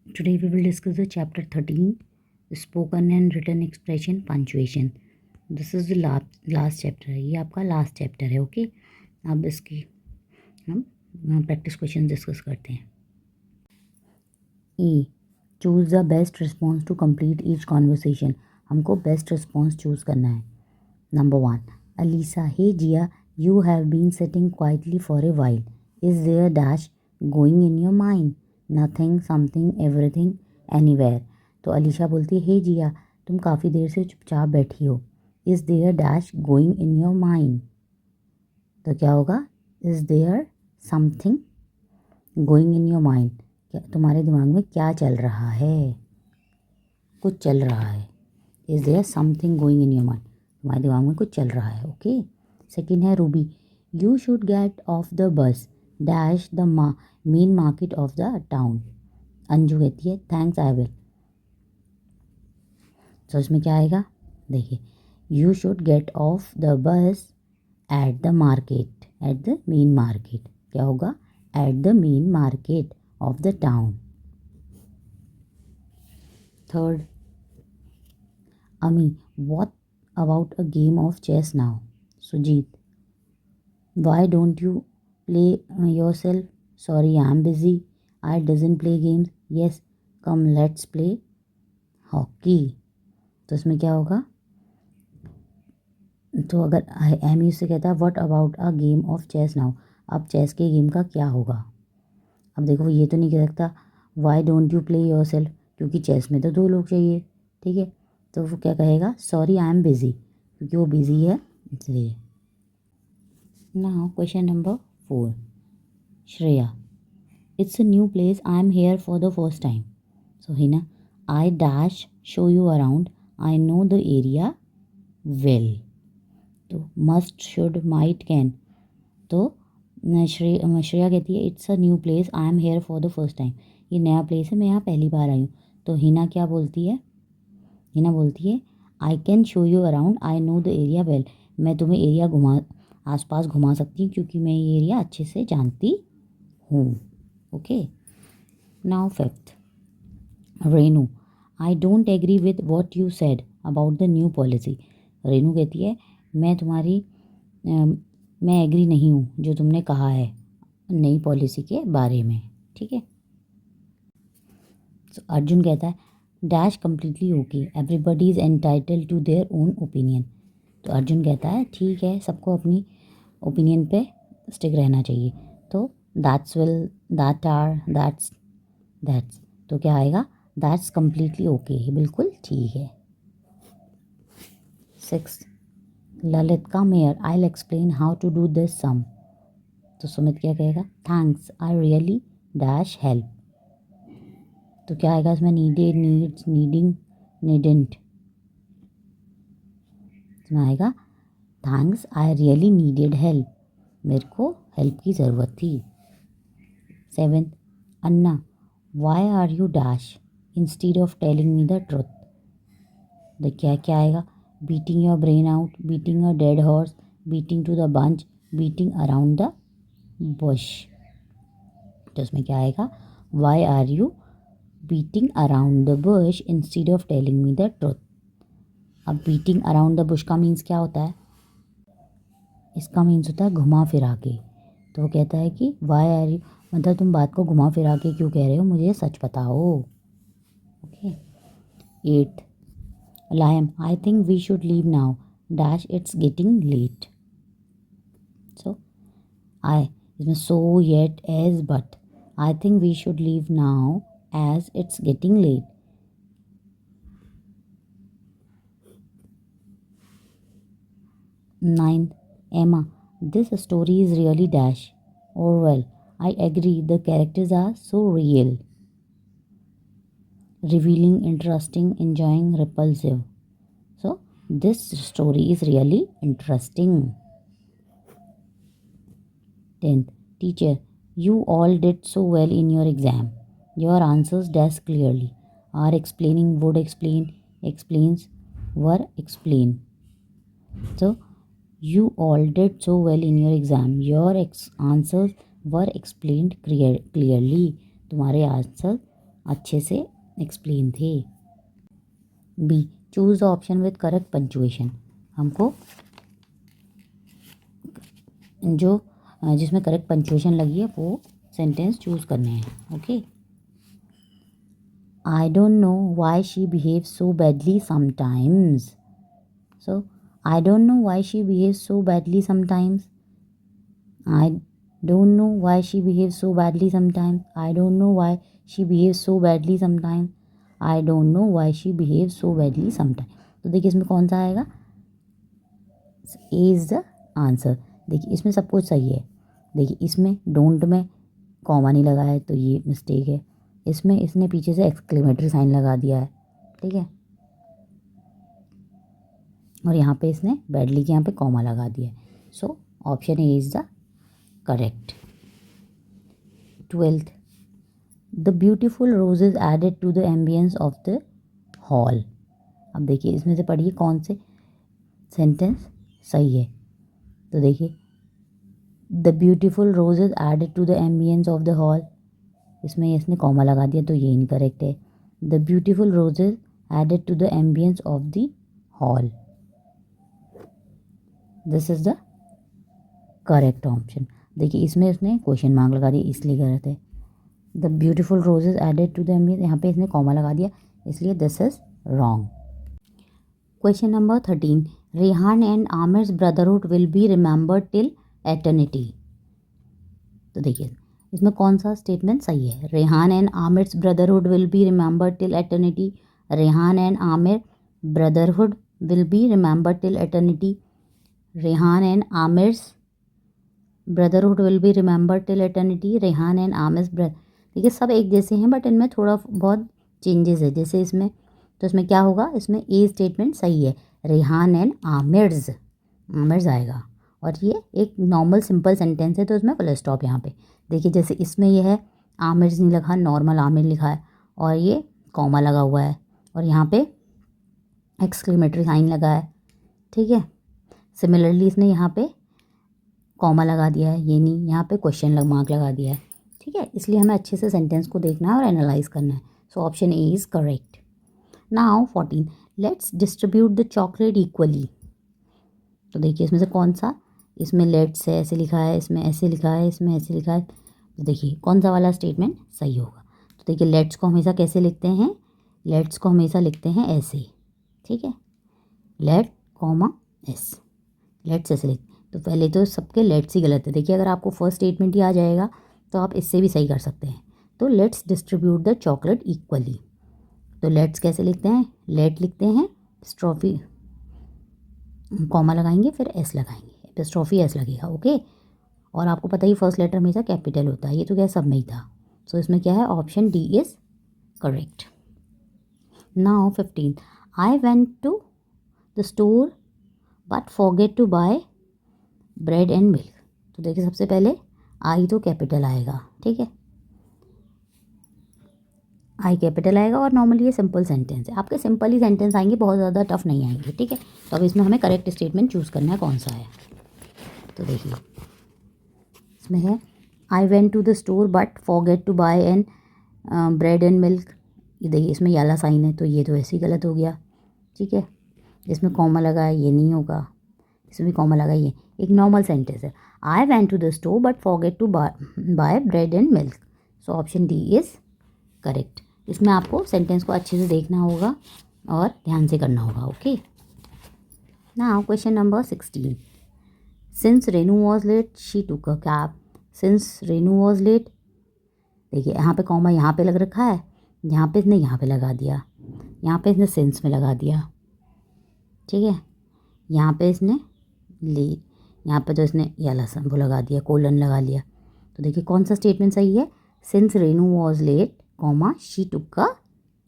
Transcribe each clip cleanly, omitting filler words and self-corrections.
Today we will discuss the chapter 13, spoken and written expression punctuation. This is the last chapter है, ये आपका last chapter है. Okay, अब इसकी हम प्रैक्टिस क्वेश्चन डिस्कस करते हैं. A, choose the best response to complete each conversation. हमको बेस्ट रिस्पॉन्स चूज़ करना है. Number 1, Alisa, hey Jia, you have been sitting quietly for a while. Is there dash going in your mind? Nothing, something, everything, anywhere. तो अलीशा बोलती है, हे जिया, तुम काफ़ी देर से चुपचाप बैठी हो. Is there dash going in your mind? तो क्या होगा? Is there something going in your mind? क्या तुम्हारे दिमाग में क्या चल रहा है? कुछ चल रहा है. Is there something going in your mind? तुम्हारे दिमाग में कुछ चल रहा है. ओके. सेकेंड है Ruby, you should get off the bus dash the main market of the town. Anju कहती है, थैंक्स आई विल. तो इसमें क्या आएगा? देखिए, you should get off the bus at the market, at the main market. क्या होगा? At the main market of the town. Third, Ami, what about a game of chess now? Sujeet, why don't you play yourself? Sorry, I'm busy. I doesn't play games. Yes, come let's play hockey. तो इसमें क्या होगा? तो अगर M से कहता है what about a game of chess now, अब चेस के गेम का क्या होगा? अब देखो, ये तो नहीं कह सकता why don't you play your self, क्योंकि चेस में तो 2 लोग चाहिए. ठीक है, तो वो क्या कहेगा? सॉरी आई एम बिज़ी, क्योंकि वो बिज़ी है इसलिए. Now question number 4, Shreya, it's a new place. I'm here for the first time. So Hina, I dash show you around. I know the area well. तो must, should, might, can. तो श्रेया कहती है it's a new place, I am here for the first time. ये नया place है, मैं यहाँ पहली बार आई हूँ. तो हिना क्या बोलती है? हिना बोलती है I can show you around, I know the area well. मैं तुम्हें एरिया आसपास घुमा सकती हूँ, क्योंकि मैं ये एरिया अच्छे से जानती हूँ. Okay. Now fifth, Renu, I don't agree with what you said about the new policy. Renu कहती है मैं एग्री नहीं हूँ जो तुमने कहा है नई पॉलिसी के बारे में. ठीक है. तो अर्जुन कहता है dash completely okay, everybody is entitled to their own opinion. तो अर्जुन कहता है ठीक है, सबको अपनी ओपिनियन पे स्टिक रहना चाहिए. तो that's will, that are, that's. तो क्या आएगा? दैट्स कम्प्लीटली ओके, बिल्कुल ठीक है. 6, Lalit, come here, I will explain how to do this sum. तो सुमित क्या कहेगा? Thanks, I really dash help. तो क्या आएगा इसमें? Needed, needs, needing, needent. इसमें आएगा thanks, I really needed help. मेरे को हेल्प की ज़रूरत थी. 7, Anna, why are you dash instead of telling me the truth. देखिए क्या आएगा? Beating your brain out, beating a dead horse, beating to the bunch, beating around the bush. तो इसमें क्या आएगा? Why are you beating around the bush instead of telling me the truth. अब beating around the bush का means क्या होता है? इसका मीन्स होता है घुमा फिरा के. तो वो कहता है कि वाई आर यू, मतलब तुम बात को घुमा फिरा के क्यों कह रहे हो, मुझे सच बताओ. Okay. 8, Liam, I think we should leave now dash it's getting late. So I, इसमें so, yet, as, but. I think we should leave now as it's getting late. 9, Emma, this story is really dash. Orwell, I agree, the characters are so real. Revealing, interesting, enjoying, repulsive. So, this story is really interesting. 10th, teacher, you all did so well in your exam. Your answers dash clearly. Are explaining, would explain, explains, were explain. So, you all did so well in your exam. Your answers were explained clearly. तुम्हारे answer अच्छे से explain थे। B, choose the option with correct punctuation. हमको जो जिसमें correct punctuation लगी है वो सेंटेंस चूज़ करने हैं। Okay. I don't know why she behaves so badly sometimes. So, I don't know why she behaves so badly sometimes. I don't know why she behaves so badly sometimes. I don't know why she behaves so badly sometimes. I don't know why she behaves so badly sometimes. तो देखिए इसमें कौन सा आएगा? A is the answer. देखिए इसमें सब कुछ सही है। देखिए इसमें डोंट में कॉमा नहीं लगा है तो ये मिस्टेक है। इसमें इसने पीछे से एक्सक्लेमेटरी साइन लगा दिया है, ठीक है। और यहाँ पे इसने बैडली के यहाँ पे कॉमा लगा दिया है। So option A is the correct. 12th, the beautiful roses added to the ambience of the hall. अब देखिए इसमें से पढ़िए कौन से सेंटेंस सही है। तो देखिए the beautiful roses added to the ambience of the hall, इसमें इसने कॉमा लगा दिया तो ये इनकरेक्ट है। The beautiful roses added to the ambience of the hall, this is the correct option. देखिए इसमें उसने क्वेश्चन मार्क लगा दिया इसलिए गलत है। The beautiful roses added to the ambience, यहाँ पे इसने कॉमा लगा दिया इसलिए this is wrong. Question number 13, Rehan and Aamir's brotherhood will be remembered till eternity. तो देखिए इसमें कौन सा स्टेटमेंट सही है? Rehan and Aamir's brotherhood will be remembered till eternity. Rehan and Aamir brotherhood will be remembered till eternity. Rehan and Aamir's brotherhood will be remembered till eternity. Rehan and Aamir's brother, देखिए सब एक जैसे हैं बट इनमें थोड़ा बहुत चेंजेस है। जैसे इसमें तो इसमें क्या होगा? इसमें ए स्टेटमेंट सही है, रेहान एंड आमिर्स, आमिर्स आएगा। और ये एक नॉर्मल सिंपल सेंटेंस है तो इसमें फुल स्टॉप यहाँ पे। देखिए जैसे इसमें ये है आमिर्स नहीं लिखा, नॉर्मल आमिर लिखा है और ये कॉमा लगा हुआ है और यहाँ पे एक्सक्लेमेटरी साइन लगा है, ठीक है। सिमिलरली इसने यहाँ पे कॉमा लगा दिया है, ये नहीं, यहाँ पे क्वेश्चन मार्क लगा दिया है, ठीक है। इसलिए हमें अच्छे से सेंटेंस को देखना है और एनालाइज करना है। So option A is correct. Now 14, let's distribute the chocolate equally. तो देखिए इसमें से कौन सा, इसमें लेट्स है ऐसे लिखा है, इसमें ऐसे लिखा है, इसमें ऐसे लिखा है। तो देखिए कौन सा वाला स्टेटमेंट सही होगा? तो देखिए लेट्स को हमेशा कैसे लिखते हैं? लेट्स को हमेशा लिखते हैं ऐसे, ठीक है, लेट कॉमा एस, लेट्स ऐसे लिखते हैं। तो पहले तो सबके लेट्स ही गलत है। देखिए अगर आपको फर्स्ट स्टेटमेंट ही आ जाएगा तो आप इससे भी सही कर सकते हैं। तो let's distribute the chocolate equally. तो लेट्स कैसे लिखते हैं? लेट लिखते हैं, स्ट्रॉफी कॉमा लगाएंगे फिर एस लगाएंगे, एपिस्ट्रॉफी एस लगेगा, ओके। और आपको पता ही फर्स्ट लेटर हमेशा कैपिटल होता है, ये तो क्या सब में ही था। सो इसमें क्या है? Option D is correct. Now 15, I went to the store but forget to buy bread and milk. तो देखिए सबसे पहले आई तो कैपिटल आएगा, ठीक है, आई कैपिटल आएगा और नॉर्मली ये सिंपल सेंटेंस है। आपके सिंपल ही सेंटेंस आएंगे, बहुत ज़्यादा टफ नहीं आएंगे, ठीक है। तो अब इसमें हमें करेक्ट स्टेटमेंट चूज़ करना है कौन सा है। तो देखिए इसमें है I went to the store but forget to buy an bread and milk. ये देखिए इसमें याला साइन है तो ये तो ऐसे ही गलत हो गया, ठीक है। इसमें कॉमा लगा है, ये नहीं होगा, इसमें भी कॉमा लगा, ये एक नॉर्मल सेंटेंस है। I went to the store but forget to buy bread and milk. So option D is correct. इसमें आपको सेंटेंस को अच्छे से देखना होगा और ध्यान से करना होगा, okay. Now question number 16, since Renu was late she took a cab. Since Renu was late, देखिए यहाँ पे कॉमा यहाँ पे लग रखा है, यहाँ पे इसने यहाँ पे लगा दिया, यहाँ पे इसने सिंस में लगा दिया, ठीक है। यहाँ पे इसने ले, यहाँ पे तो इसने याला वो लगा दिया, कोलन लगा लिया। तो देखिए कौन सा स्टेटमेंट सही है? Since Renu was late comma she took a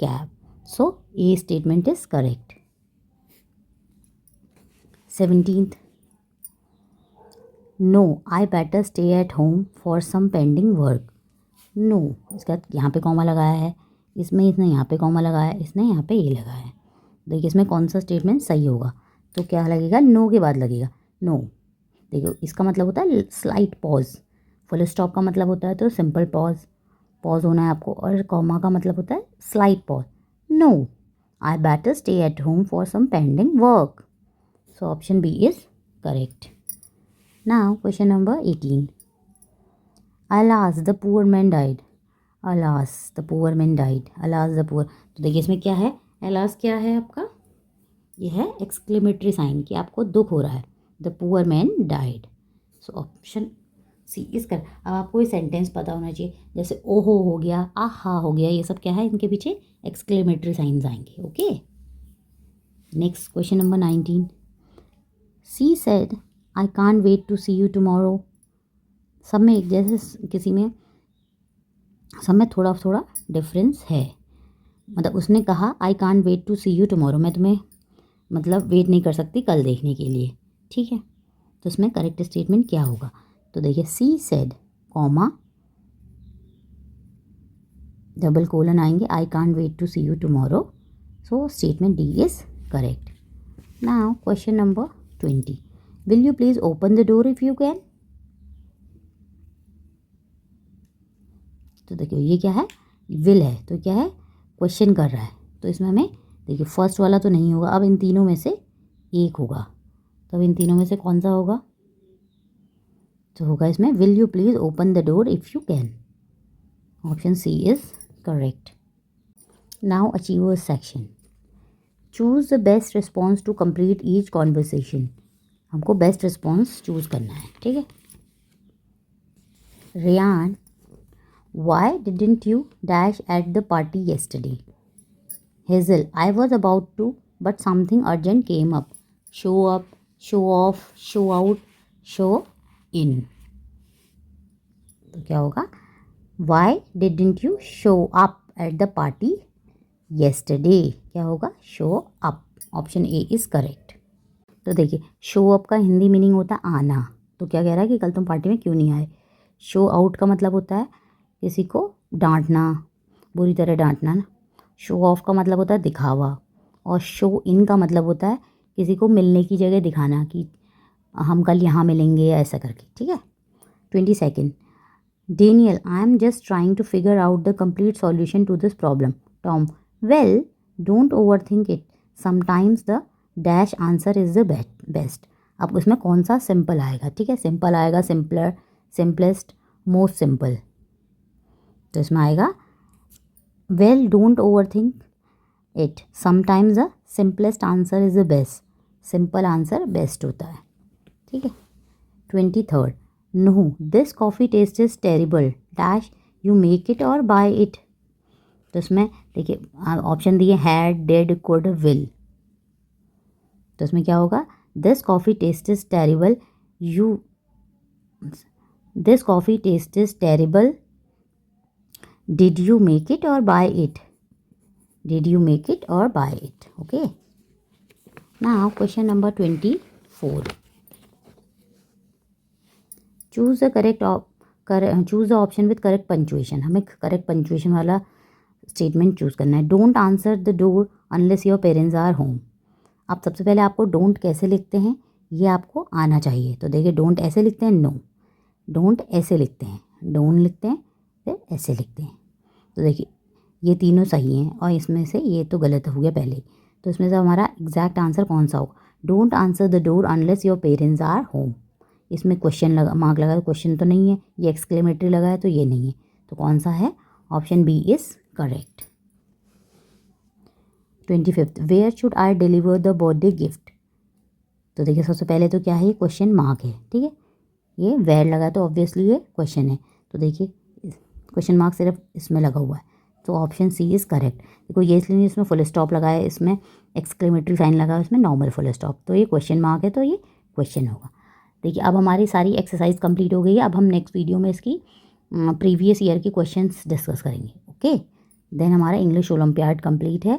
cab. So A statement is correct. 17th, no I better stay at home for some pending work. No, इसका यहाँ पे कॉमा लगाया है, इसमें इसने यहाँ पे कॉमा लगाया है, इसने यहाँ पे ये लगाया है। देखिए इसमें कौन सा स्टेटमेंट सही होगा? तो क्या लगेगा? नो के बाद लगेगा नो। देखिए इसका मतलब होता है स्लाइट पॉज, फुल स्टॉप का मतलब होता है तो सिंपल पॉज, पॉज होना है आपको, और कॉमा का मतलब होता है slight pause. No, I better stay at home for some pending work. So option B is correct. Now question number 18। Alas the poor man died. Alas the poor man died. Alas the poor, तो देखिए इसमें क्या है, alas क्या है आपका, ये है एक्सक्लेमेटरी साइन कि आपको दुख हो रहा है। The poor man died. So option C is correct. अब आपको ये सेंटेंस पता होना चाहिए, जैसे ओहो हो गया, आहा हो गया, ये सब क्या है, इनके पीछे एक्सक्लेमेटरी साइंस आएंगे। Okay, next question number 19। She said I can't wait to see you tomorrow. सब में एक जैसे, किसी में सब में थोड़ा थोड़ा डिफरेंस है। मतलब उसने कहा I can't wait to see you tomorrow, मैं तुम्हें मतलब वेट नहीं कर सकती कल देखने के लिए, ठीक है। तो इसमें करेक्ट स्टेटमेंट क्या होगा, तो देखिए she said comma double colon आएंगे, I can't wait to see you tomorrow. So statement D is correct. Now question number 20। Will you please open the door if you can. तो देखिए ये क्या है, विल है, तो क्या है, क्वेश्चन कर रहा है। तो इसमें हमें देखिए फर्स्ट वाला तो नहीं होगा, अब इन तीनों में से एक होगा। तो अब इन तीनों में से कौन सा होगा, तो होगा इसमें will you please open the door if you can. Option C is correct. Now achievers section. Choose the best response to complete each conversation. हमको बेस्ट रिस्पॉन्स चूज करना है, ठीक है। Ryan, why didn't you dash at the party yesterday. Hazel, I was about to but something urgent came up. Show up, show off, show out, show in. तो क्या होगा, why didn't you show up at the party yesterday, क्या होगा, show up. Option A is correct. तो देखिए show up का Hindi meaning होता है आना, तो क्या कह रहा है कि कल तुम पार्टी में क्यों नहीं आए। शो आउट का मतलब होता है किसी को डांटना, बुरी तरह डांटना ना। शो ऑफ का मतलब होता है दिखावा, और शो इन का मतलब होता है किसी को मिलने की जगह दिखाना कि हम कल यहाँ मिलेंगे, ऐसा करके, ठीक है। 22nd। Daniel, I am just trying to figure out the complete solution to this problem. Tom, well, don't overthink it. Sometimes the dash answer is the best. अब उसमें कौन सा सिंपल आएगा, ठीक है, सिंपल आएगा, सिंपलर, सिंपलेस्ट, मोस्ट सिंपल। तो इसमें आएगा well don't over think it, sometimes the simplest answer is the best. Simple answer best होता है, ठीक है। 23rd। No, this coffee taste is terrible dash you make it or buy it. तो इसमें देखिए ऑप्शन दिए हैड, डेड, कुड, विल। तो इसमें क्या होगा, this coffee taste is terrible you, this coffee taste is terrible did you make it or buy it, did you make it or buy it. Okay, now question number 24। Choose the choose the option with correct punctuation. हमें correct punctuation वाला statement choose करना है। Don't answer the door unless your parents are home. अब सबसे पहले आपको don't कैसे लिखते हैं ये आपको आना चाहिए। तो देखिए डोंट ऐसे लिखते हैं, नो, डोंट ऐसे लिखते हैं, डोंट लिखते हैं, फिर ऐसे लिखते हैं। तो देखिए ये तीनों सही हैं और इसमें से ये तो गलत हो गया पहले। तो इसमें से हमारा एग्जैक्ट आंसर कौन सा होगा, don't answer the door unless your parents are home. इसमें क्वेश्चन लगा, मार्क लगा, क्वेश्चन तो नहीं है, ये एक्सक्लेमेटरी लगा है तो ये नहीं है। तो कौन सा है, option B is correct. 25th। Where should I deliver the birthday gift. तो देखिए सबसे पहले तो क्या है, ये क्वेश्चन मार्क है, ठीक है, ये वेयर लगा तो ऑब्वियसली ये क्वेश्चन है। तो देखिए क्वेश्चन मार्क सिर्फ इसमें लगा हुआ है, तो ऑप्शन सी इज़ करेक्ट। देखो ये इसलिए नहीं, इसमें फुल स्टॉप लगा है, इसमें एक्सक्लेमेटरी साइन लगा है, इसमें नॉर्मल फुल स्टॉप, तो ये क्वेश्चन मार्क है, तो ये क्वेश्चन होगा। देखिए अब हमारी सारी एक्सरसाइज कंप्लीट हो गई है। अब हम नेक्स्ट वीडियो में इसकी प्रीवियस ईयर के क्वेश्चंस डिस्कस करेंगे। ओके, देन हमारा इंग्लिश ओलंपियाड कंप्लीट है।